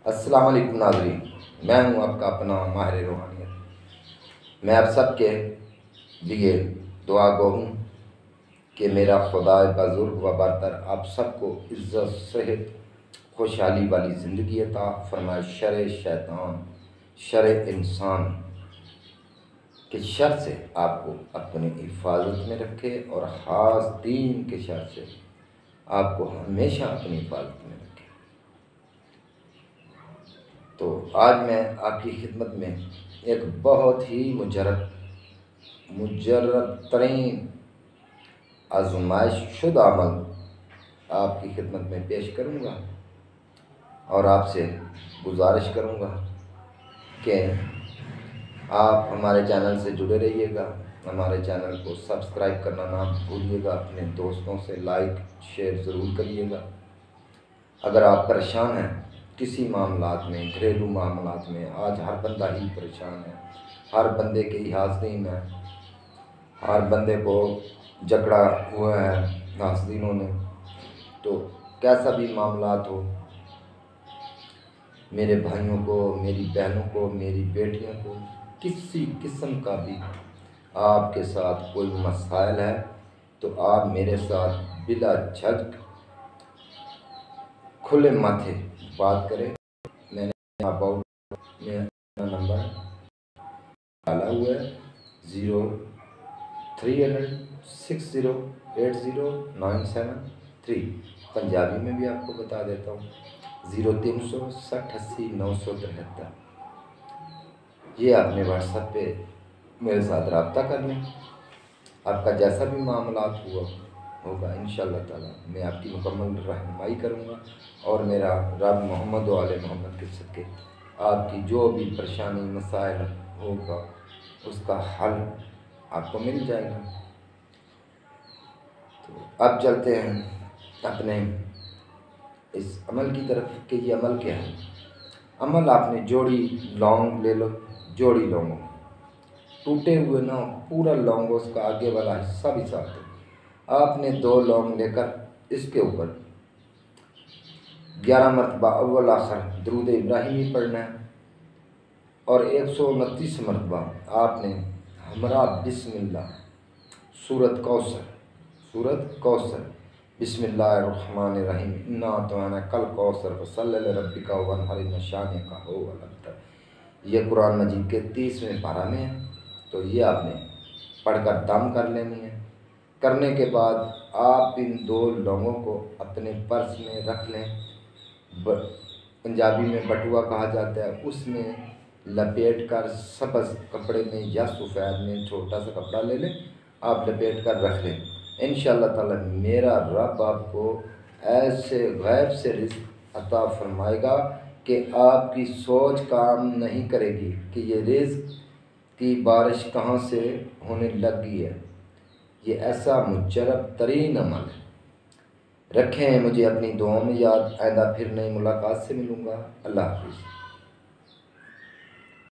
السلام علیکم ناظرین، میں ہوں آپ کا اپنا ماہر روحانیت۔ میں آپ سب کے لیے دعا گو ہوں کہ میرا خدا بزرگ و برتر آپ سب کو عزت، صحت، خوشحالی والی زندگی عطا فرمائے۔ شر شیطان، شر انسان کے شر سے آپ کو اپنی حفاظت میں رکھے، اور خاص دین کے شر سے آپ کو ہمیشہ اپنی حفاظت میں رکھے۔ تو آج میں آپ کی خدمت میں ایک بہت ہی مجرب ترین آزمائش شدہ عمل آپ کی خدمت میں پیش کروں گا، اور آپ سے گزارش کروں گا کہ آپ ہمارے چینل سے جڑے رہیے گا، ہمارے چینل کو سبسکرائب کرنا نہ بھولیے گا، اپنے دوستوں سے لائک شیئر ضرور کریے گا۔ اگر آپ پریشان ہیں کسی معاملات میں، گھریلو معاملات میں، آج ہر بندہ ہی پریشان ہے، ہر بندے کے ہی حاسدین ہیں، ہر بندے کو جکڑا ہوا ہے حاسدینوں نے، تو کیسا بھی معاملات ہو، میرے بھائیوں کو، میری بہنوں کو، میری بیٹیوں کو، کسی قسم کا بھی آپ کے ساتھ کوئی مسائل ہے تو آپ میرے ساتھ بلا جھجک کھلے ماتھے بات کریں۔ میں نے اباؤٹ میں اپنا نمبر ڈالا ہوا ہے 03608097 پنجابی میں بھی آپ کو بتا دیتا ہوں 0360800973۔ یہ آپ نے واٹس ایپ پہ میرے ساتھ رابطہ کر لیں۔ آپ کا جیسا بھی معاملات ہوگا انشاءاللہ تعالی میں آپ کی مکمل رہنمائی کروں گا، اور میرا رب محمد و آل محمد کے صدقے آپ کی جو بھی پریشانی مسائل ہوگا اس کا حل آپ کو مل جائے گا۔ تو اب چلتے ہیں اپنے اس عمل کی طرف کہ یہ عمل کیا ہے۔ عمل آپ نے جوڑی لونگ لے لو، جوڑی لونگوں ٹوٹے ہوئے نہ پورا لونگ اس کا آگے والا حصہ بھی ساتھ ہے۔ آپ نے 2 لونگ لے کر اس کے اوپر 11 مرتبہ اول آخر درود ابراہیمی پڑھنا ہے، اور 129 مرتبہ آپ نے ہمراہ بسم اللہ سورۃ کوثر بسم اللہ الرحمن الرحیم انا اعطیناک الکوثر فصلی لربک وانحر ان شانئک هو الابتر۔ یہ قرآن مجید کے 30ویں پارہ میں ہے، تو یہ آپ نے پڑھ کر دم کر لینی ہے۔ کرنے کے بعد آپ ان 2 لونگوں کو اپنے پرس میں رکھ لیں، پنجابی میں بٹوا کہا جاتا ہے، اس میں لپیٹ کر سبز کپڑے میں یا سفید میں چھوٹا سا کپڑا لے لیں، آپ لپیٹ کر رکھ لیں۔ انشاءاللہ تعالی میرا رب آپ کو ایسے غیب سے رزق عطا فرمائے گا کہ آپ کی سوچ کام نہیں کرے گی کہ یہ رزق کی بارش کہاں سے ہونے لگ گئی ہے۔ یہ ایسا مجرب ترین عمل ہے۔ رکھیں مجھے اپنی دعاؤں میں یاد، آئندہ پھر نئی ملاقات سے ملوں گا۔ اللہ حافظ۔